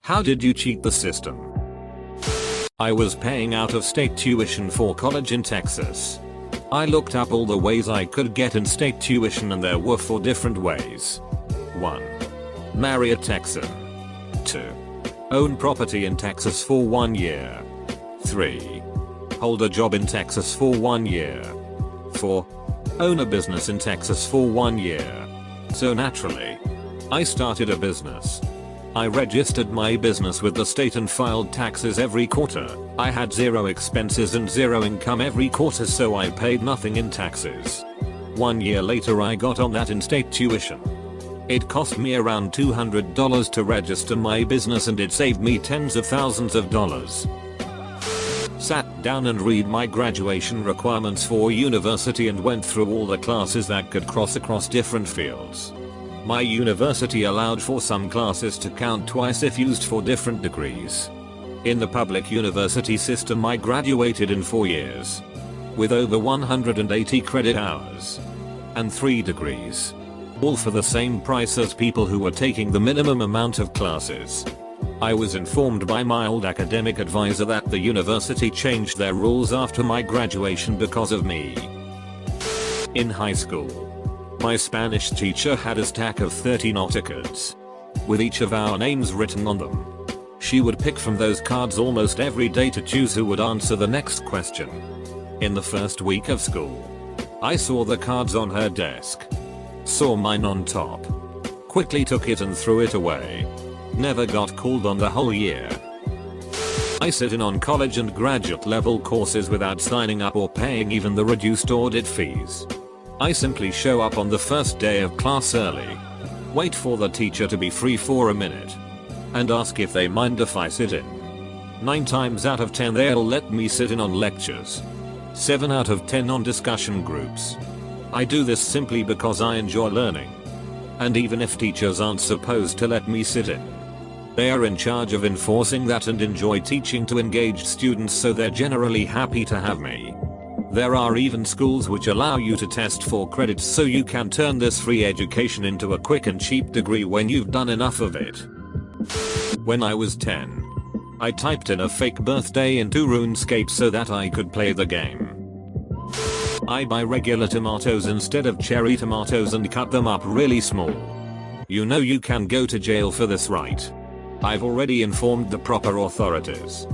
How did you cheat the system? I was paying out of state tuition for college in Texas. I looked up all the ways I could get in-state tuition and there were 4 different ways. 1. Marry a Texan. 2. Own property in Texas for 1 year. 3. Hold a job in Texas for 1 year. 4. Own a business in Texas for 1 year. So naturally, I started a business. I registered my business with the state and filed taxes every quarter. I had 0 expenses and 0 income every quarter, so I paid nothing in taxes. 1 year later I got on that in-state tuition. It cost me around $200 to register my business and it saved me tens of thousands of dollars. Sat down and read my graduation requirements for university and went through all the classes that could cross across different fields. My university allowed for some classes to count twice if used for different degrees. In the public university system I graduated in 4 years. With over 180 credit hours. And 3 degrees. All for the same price as people who were taking the minimum amount of classes. I was informed by my old academic advisor that the university changed their rules after my graduation because of me. In high school, my Spanish teacher had a stack of 30 note cards, with each of our names written on them. She would pick from those cards almost every day to choose who would answer the next question. In the first week of school, I saw the cards on her desk. Saw mine on top. Quickly took it and threw it away. Never got called on the whole year. I sit in on college and graduate level courses without signing up or paying even the reduced audit fees. I simply show up on the first day of class early, wait for the teacher to be free for a minute, and ask if they mind if I sit in. 9 times out of 10 they'll let me sit in on lectures. 7 out of 10 on discussion groups. I do this simply because I enjoy learning. And even if teachers aren't supposed to let me sit in, they are in charge of enforcing that and enjoy teaching to engaged students, so they're generally happy to have me. There are even schools which allow you to test for credits so you can turn this free education into a quick and cheap degree when you've done enough of it. When I was 10, I typed in a fake birthday into RuneScape so that I could play the game. I buy regular tomatoes instead of cherry tomatoes and cut them up really small. You know you can go to jail for this, right? I've already informed the proper authorities.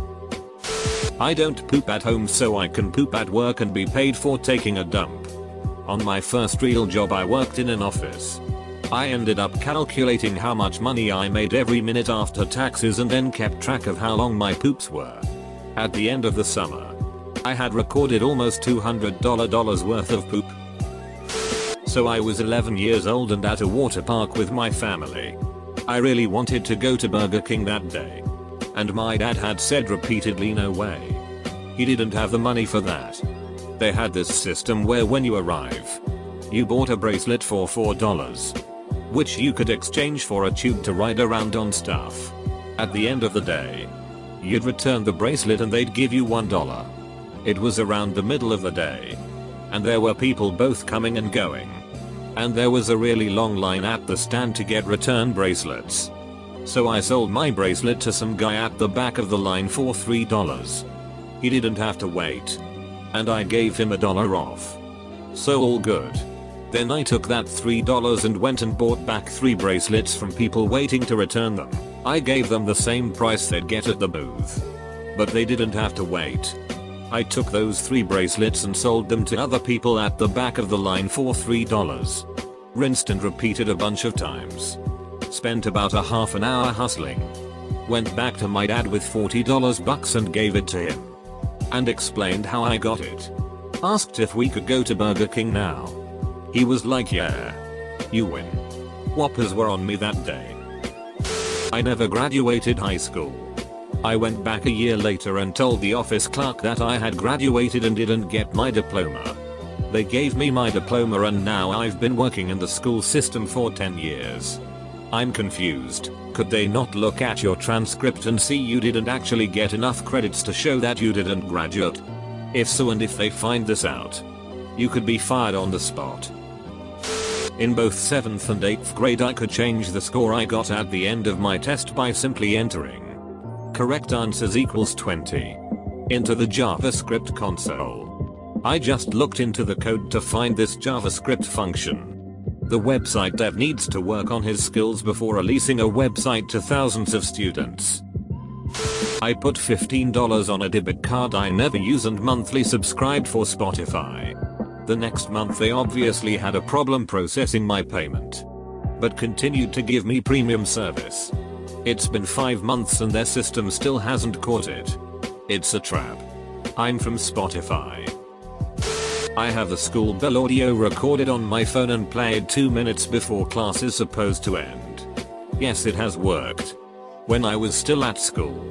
I don't poop at home so I can poop at work and be paid for taking a dump. On my first real job I worked in an office. I ended up calculating how much money I made every minute after taxes and then kept track of how long my poops were. At the end of the summer, I had recorded almost $200 worth of poop. So I was 11 years old and at a water park with my family. I really wanted to go to Burger King that day. And my dad had said repeatedly no way. He didn't have the money for that. They had this system where when you arrive, you bought a bracelet for $4, which you could exchange for a tube to ride around on stuff. At the end of the day, you'd return the bracelet and they'd give you $1. It was around the middle of the day, and there were people both coming and going. And there was a really long line at the stand to get return bracelets. So I sold my bracelet to some guy at the back of the line for $3. He didn't have to wait. And I gave him $1 off. So all good. Then I took that $3 and went and bought back 3 bracelets from people waiting to return them. I gave them the same price they'd get at the booth. But they didn't have to wait. I took those 3 bracelets and sold them to other people at the back of the line for $3. Rinsed and repeated a bunch of times. Spent about a half an hour hustling. Went back to my dad with $40 and gave it to him. And explained how I got it. Asked if we could go to Burger King now. He was like, yeah. You win. Whoppers were on me that day. I never graduated high school. I went back a year later and told the office clerk that I had graduated and didn't get my diploma. They gave me my diploma and now I've been working in the school system for 10 years. I'm confused. Could they not look at your transcript and see you didn't actually get enough credits to show that you didn't graduate? If so, and if they find this out, you could be fired on the spot. In both 7th and 8th grade I could change the score I got at the end of my test by simply entering correct answers equals 20 into the JavaScript console. I just looked into the code to find this JavaScript function. The website dev needs to work on his skills before releasing a website to thousands of students. I put $15 on a debit card I never use and monthly subscribed for Spotify. The next month they obviously had a problem processing my payment, but continued to give me premium service. It's been 5 months and their system still hasn't caught it. It's a trap. I'm from Spotify. I have the school bell audio recorded on my phone and played 2 minutes before class is supposed to end. Yes, it has worked. When I was still at school,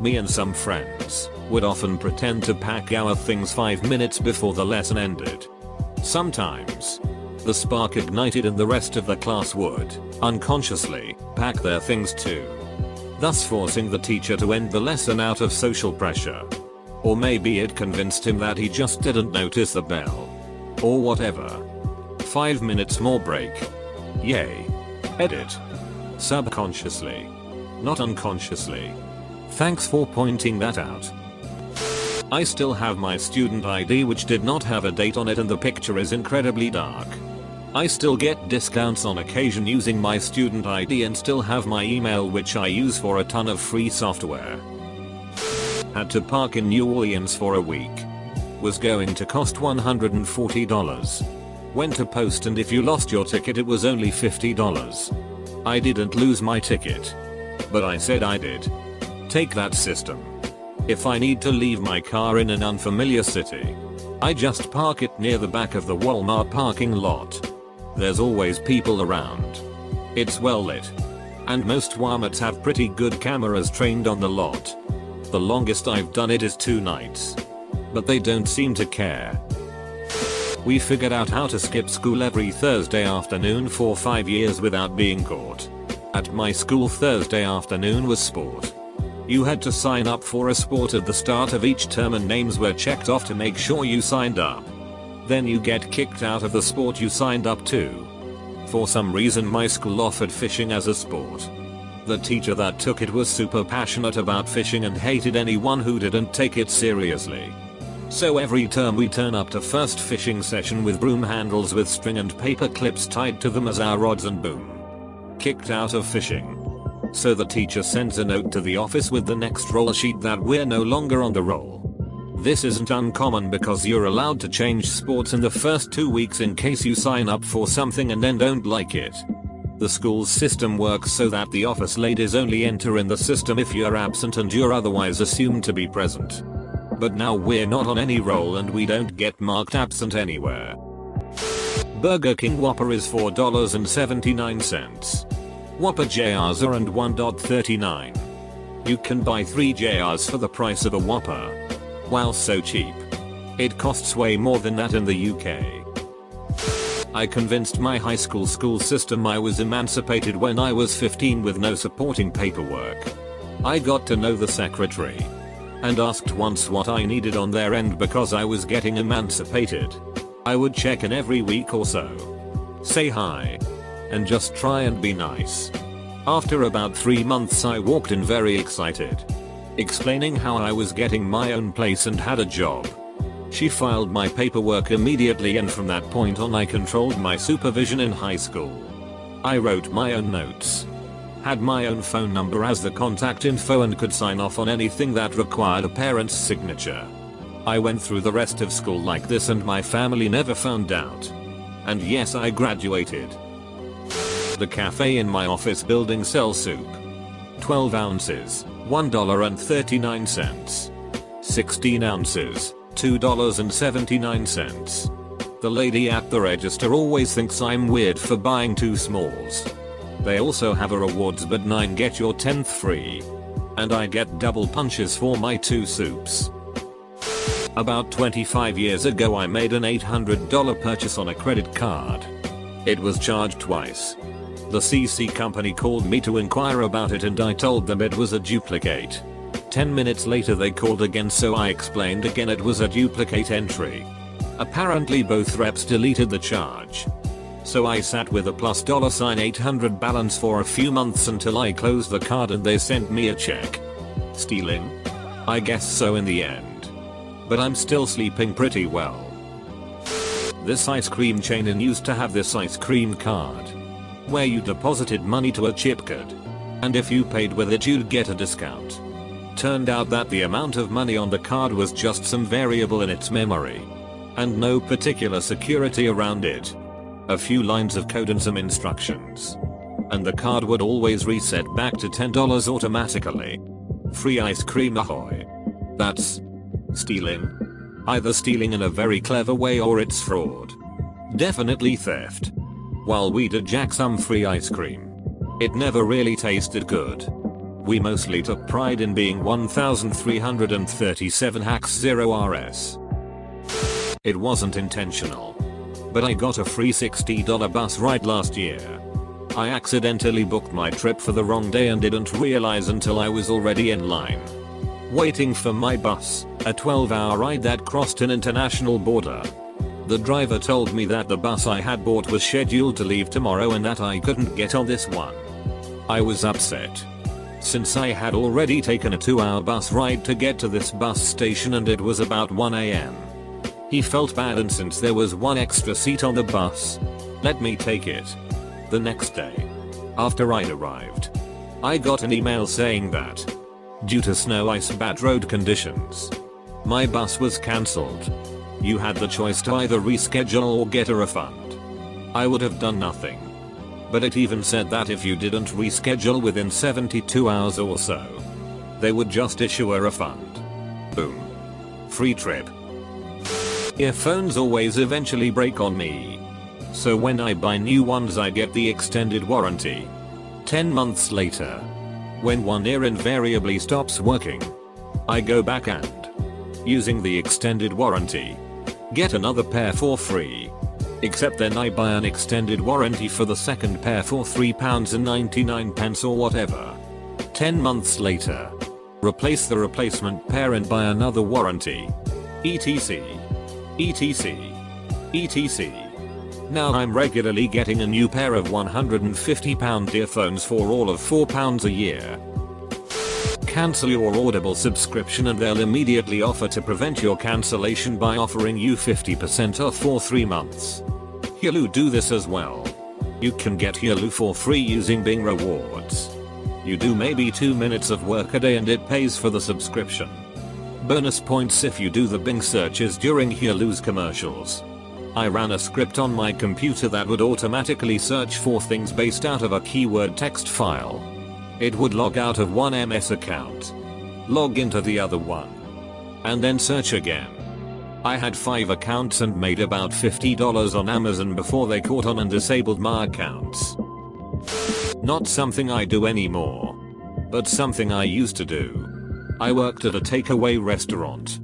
me and some friends, would often pretend to pack our things 5 minutes before the lesson ended. Sometimes, the spark ignited and the rest of the class would, unconsciously, pack their things too, thus forcing the teacher to end the lesson out of social pressure. Or maybe it convinced him that he just didn't notice the bell. Or whatever. 5 minutes more break. Yay. Edit. Subconsciously. Not unconsciously. Thanks for pointing that out. I still have my student ID which did not have a date on it and the picture is incredibly dark. I still get discounts on occasion using my student ID and still have my email which I use for a ton of free software. Had to park in New Orleans for a week. Was going to cost $140. Went to post and if you lost your ticket it was only $50. I didn't lose my ticket. But I said I did. Take that system. If I need to leave my car in an unfamiliar city, I just park it near the back of the Walmart parking lot. There's always people around. It's well lit. And most Walmarts have pretty good cameras trained on the lot. The longest I've done it is 2 nights. But they don't seem to care. We figured out how to skip school every Thursday afternoon for 5 years without being caught. At my school Thursday afternoon was sport. You had to sign up for a sport at the start of each term and names were checked off to make sure you signed up. Then you get kicked out of the sport you signed up to. For some reason my school offered fishing as a sport. The teacher that took it was super passionate about fishing and hated anyone who didn't take it seriously. So every term we turn up to first fishing session with broom handles with string and paper clips tied to them as our rods and boom. Kicked out of fishing. So the teacher sends a note to the office with the next roll sheet that we're no longer on the roll. This isn't uncommon because you're allowed to change sports in the first 2 weeks in case you sign up for something and then don't like it. The school's system works so that the office ladies only enter in the system if you're absent and you're otherwise assumed to be present. But now we're not on any roll and we don't get marked absent anywhere. Burger King Whopper is $4.79. Whopper JRs are and $1.39. You can buy 3 JRs for the price of a Whopper. Wow, so cheap. It costs way more than that in the UK. I convinced my high school system I was emancipated when I was 15 with no supporting paperwork. I got to know the secretary and asked once what I needed on their end because I was getting emancipated. I would check in every week or so, say hi, and just try and be nice. After about 3 months I walked in very excited, explaining how I was getting my own place and had a job. She filed my paperwork immediately and from that point on I controlled my supervision in high school. I wrote my own notes, had my own phone number as the contact info and could sign off on anything that required a parent's signature. I went through the rest of school like this and my family never found out. And yes, I graduated. The cafe in my office building sells soup. 12 ounces, $1.39. 16 ounces, $2.79. The lady at the register always thinks I'm weird for buying 2 smalls. They also have a rewards but 9 get your 10th free. And I get double punches for my 2 soups. About 25 years ago I made an $800 purchase on a credit card. It was charged twice. The CC company called me to inquire about it and I told them it was a duplicate. 10 minutes later they called again so I explained again it was a duplicate entry. Apparently both reps deleted the charge. So I sat with a plus $800 balance for a few months until I closed the card and they sent me a check. Stealing? I guess so in the end. But I'm still sleeping pretty well. This ice cream chain used to have this ice cream card where you deposited money to a chip card, and if you paid with it you'd get a discount. Turned out that the amount of money on the card was just some variable in its memory, and no particular security around it. A few lines of code and some instructions, and the card would always reset back to $10 automatically. Free ice cream ahoy. That's stealing. Either stealing in a very clever way or it's fraud. Definitely theft. While we did jack some free ice cream, it never really tasted good. We mostly took pride in being 1337 hacks 0 RS. It wasn't intentional, but I got a free $60 bus ride last year. I accidentally booked my trip for the wrong day and didn't realize until I was already in line, waiting for my bus, a 12-hour ride that crossed an international border. The driver told me that the bus I had bought was scheduled to leave tomorrow and that I couldn't get on this one. I was upset, since I had already taken a 2-hour bus ride to get to this bus station and it was about 1 AM. He felt bad, and since there was one extra seat on the bus, let me take it. The next day, after I'd arrived, I got an email saying that, due to snow, ice, bad road conditions, my bus was cancelled. You had the choice to either reschedule or get a refund. I would have done nothing. But it even said that if you didn't reschedule within 72 hours or so, they would just issue a refund. Boom. Free trip. Earphones always eventually break on me. So when I buy new ones I get the extended warranty. 10 months later, when one ear invariably stops working, I go back and, using the extended warranty, get another pair for free. Except then I buy an extended warranty for the second pair for £3.99 or whatever. 10 months later, replace the replacement pair and buy another warranty. etc. etc. etc. Now I'm regularly getting a new pair of £150 earphones for all of £4 a year. Cancel your Audible subscription and they'll immediately offer to prevent your cancellation by offering you 50% off for 3 months. Hulu do this as well. You can get Hulu for free using Bing Rewards. You do maybe 2 minutes of work a day and it pays for the subscription. Bonus points if you do the Bing searches during Hulu's commercials. I ran a script on my computer that would automatically search for things based out of a keyword text file. It would log out of one MS account, log into the other one, and then search again. I had 5 accounts and made about $50 on Amazon before they caught on and disabled my accounts. Not something I do anymore, but something I used to do. I worked at a takeaway restaurant.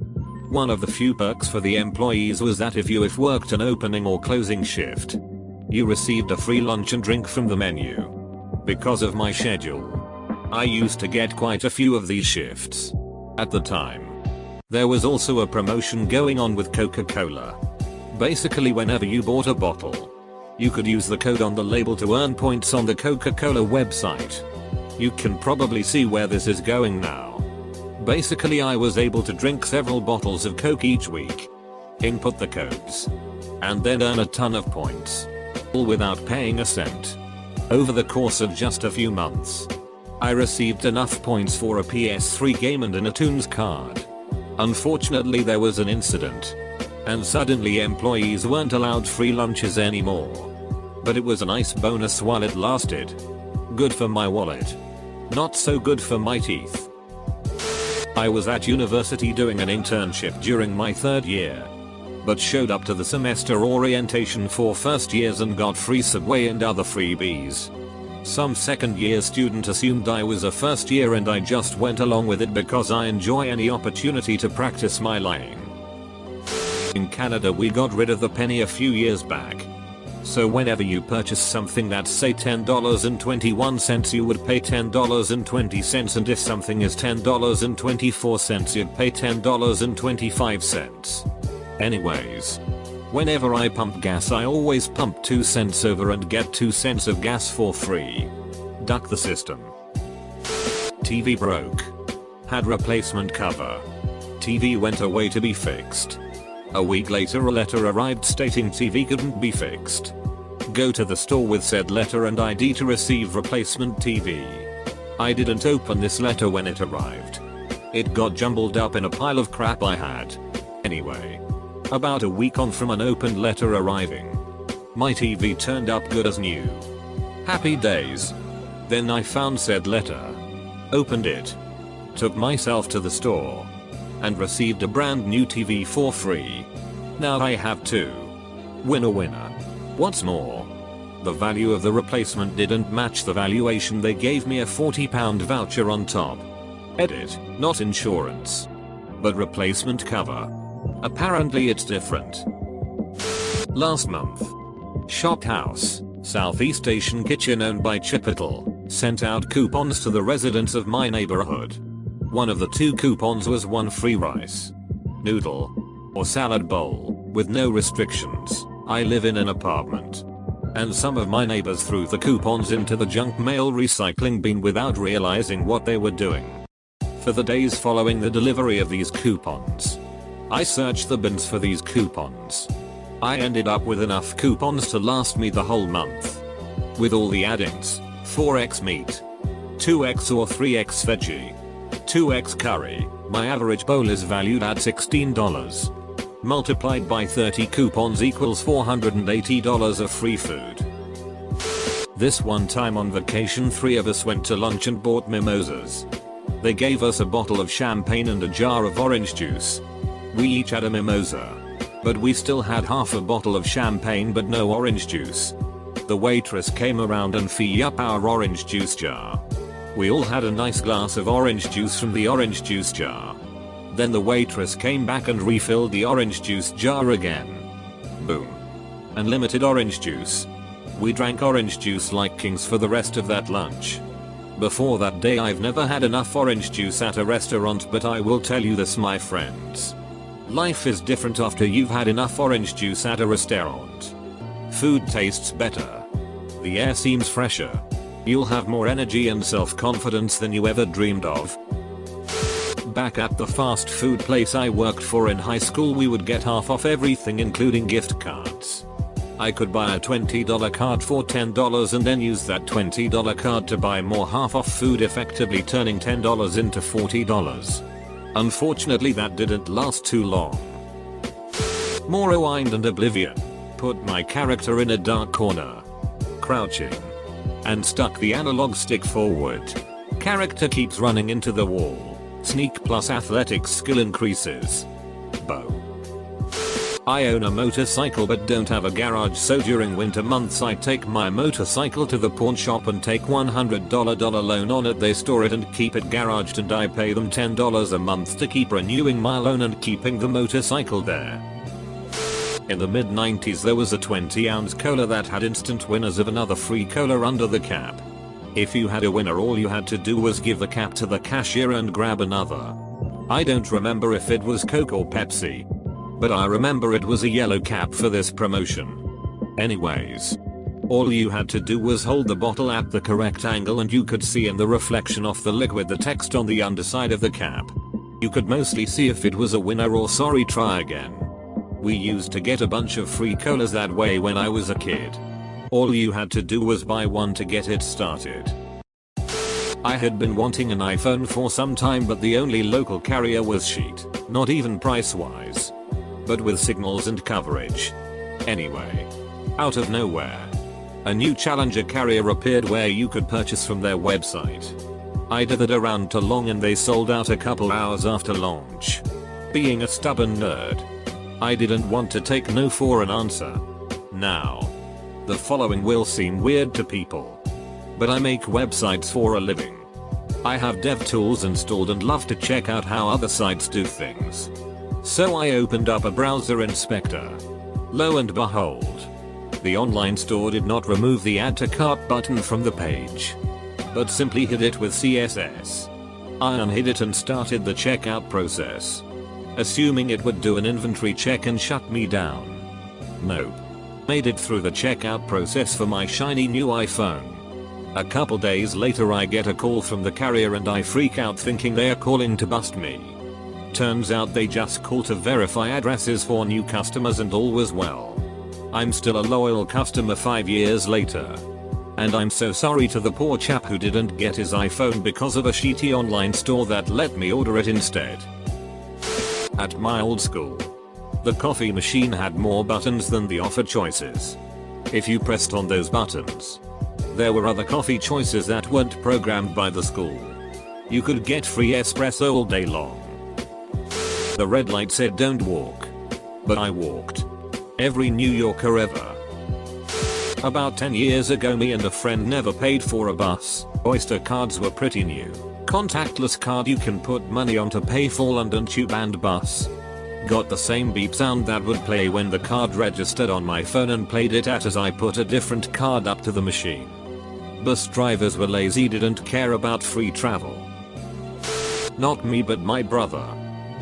One of the few perks for the employees was that if you worked an opening or closing shift, you received a free lunch and drink from the menu. Because of my schedule, I used to get quite a few of these shifts. At the time, there was also a promotion going on with Coca-Cola. Basically whenever you bought a bottle, you could use the code on the label to earn points on the Coca-Cola website. You can probably see where this is going now. Basically I was able to drink several bottles of Coke each week, input the codes, and then earn a ton of points, all without paying a cent. Over the course of just a few months, I received enough points for a PS3 game and an iTunes card. Unfortunately there was an incident, and suddenly employees weren't allowed free lunches anymore. But it was a nice bonus while it lasted. Good for my wallet. Not so good for my teeth. I was at university doing an internship during my 3rd year, but showed up to the semester orientation for first years and got free Subway and other freebies. Some 2nd year student assumed I was a first year and I just went along with it because I enjoy any opportunity to practice my lying. In Canada we got rid of the penny a few years back. So whenever you purchase something that's say $10.21 you would pay $10.20, and if something is $10.24 you'd pay $10.25. Anyways, Whenever I pump gas I always pump 2 cents over and get 2 cents of gas for free. Duck the system. TV broke. Had replacement cover. TV went away to be fixed. A week later a letter arrived stating TV couldn't be fixed. Go to the store with said letter and ID to receive replacement TV. I didn't open this letter when it arrived. It got jumbled up in a pile of crap I had. Anyway. About a week on from an opened letter arriving. My TV turned up good as new. Happy days. Then I found said letter. Opened it. Took myself to the store. And received a brand new TV for free. Now I have 2. Winner winner. What's more? The value of the replacement didn't match the valuation. They gave me a £40 voucher on top. Edit, not insurance. But replacement cover. Apparently it's different. Last month. Shop House, Southeast Asian kitchen owned by Chipotle, sent out coupons to the residents of my neighborhood. One of the 2 coupons was 1 free rice, noodle, or salad bowl, with no restrictions. I live in an apartment. And some of my neighbors threw the coupons into the junk mail recycling bin without realizing what they were doing. For the days following the delivery of these coupons, I searched the bins for these coupons. I ended up with enough coupons to last me the whole month. With all the add-ins, 4x meat, 2x or 3x veggie, 2x curry, my average bowl is valued at $16. Multiplied by 30 coupons equals $480 of free food. This one time on vacation 3 of us went to lunch and bought mimosas. They gave us a bottle of champagne and a jar of orange juice. We each had a mimosa. But we still had half a bottle of champagne but no orange juice. The waitress came around and filled up our orange juice jar. We all had a nice glass of orange juice from the orange juice jar. Then the waitress came back and refilled the orange juice jar again. Boom. Unlimited orange juice. We drank orange juice like kings for the rest of that lunch. Before that day I've never had enough orange juice at a restaurant, but I will tell you this, my friends. Life is different after you've had enough orange juice at a restaurant. Food tastes better. The air seems fresher. You'll have more energy and self-confidence than you ever dreamed of. Back at the fast food place I worked for in high school, we would get half off everything including gift cards. I could buy a $20 card for $10 and then use that $20 card to buy more half off food, effectively turning $10 into $40. Unfortunately that didn't last too long. More unwind and oblivion. Put my character in a dark corner, crouching, and stuck the analog stick forward. Character keeps running into the wall. Sneak plus athletics skill increases. Bow. I own a motorcycle but don't have a garage, so during winter months I take my motorcycle to the pawn shop and take $100 loan on it. They store it and keep it garaged and I pay them $10 a month to keep renewing my loan and keeping the motorcycle there. In the mid 90s there was a 20-ounce cola that had instant winners of another free cola under the cap. If you had a winner all you had to do was give the cap to the cashier and grab another. I don't remember if it was Coke or Pepsi, but I remember it was a yellow cap for this promotion. Anyways, all you had to do was hold the bottle at the correct angle and you could see in the reflection of the liquid the text on the underside of the cap. You could mostly see if it was a winner or sorry try again. We used to get a bunch of free colas that way when I was a kid. All you had to do was buy one to get it started. I had been wanting an iPhone for some time, but the only local carrier was Sheet, not even price wise, but with signals and coverage. Anyway, out of nowhere, a new challenger carrier appeared where you could purchase from their website. I did it around too long and they sold out a couple hours after launch. Being a stubborn nerd, I didn't want to take no for an answer. Now, the following will seem weird to people, but I make websites for a living. I have dev tools installed and love to check out how other sites do things. So I opened up a browser inspector. Lo and behold, the online store did not remove the add to cart button from the page, but simply hid it with CSS. I unhid it and started the checkout process, assuming it would do an inventory check and shut me down. Nope. Made it through the checkout process for my shiny new iPhone. A couple days later I get a call from the carrier and I freak out thinking they are calling to bust me. Turns out they just call to verify addresses for new customers and all was well. I'm still a loyal customer 5 years later. And I'm so sorry to the poor chap who didn't get his iPhone because of a shitty online store that let me order it instead. At my old school, the coffee machine had more buttons than the offer choices. If you pressed on those buttons, there were other coffee choices that weren't programmed by the school. You could get free espresso all day long. The red light said don't walk. But I walked. Every New Yorker ever. About 10 years ago me and a friend never paid for a bus. Oyster cards were pretty new. Contactless card you can put money on to pay for London Tube and bus. Got the same beep sound that would play when the card registered on my phone and played it at as I put a different card up to the machine. Bus drivers were lazy, didn't care about free travel. Not me but my brother.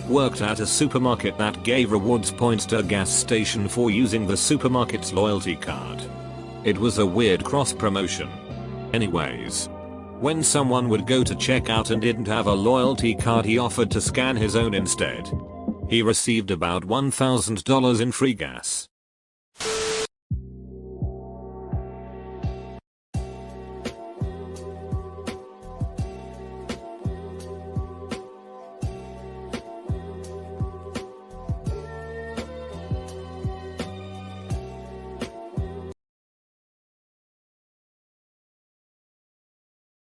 Worked at a supermarket that gave rewards points to a gas station for using the supermarket's loyalty card. It was a weird cross promotion. Anyways, when someone would go to checkout and didn't have a loyalty card he offered to scan his own instead. He received about $1,000 in free gas.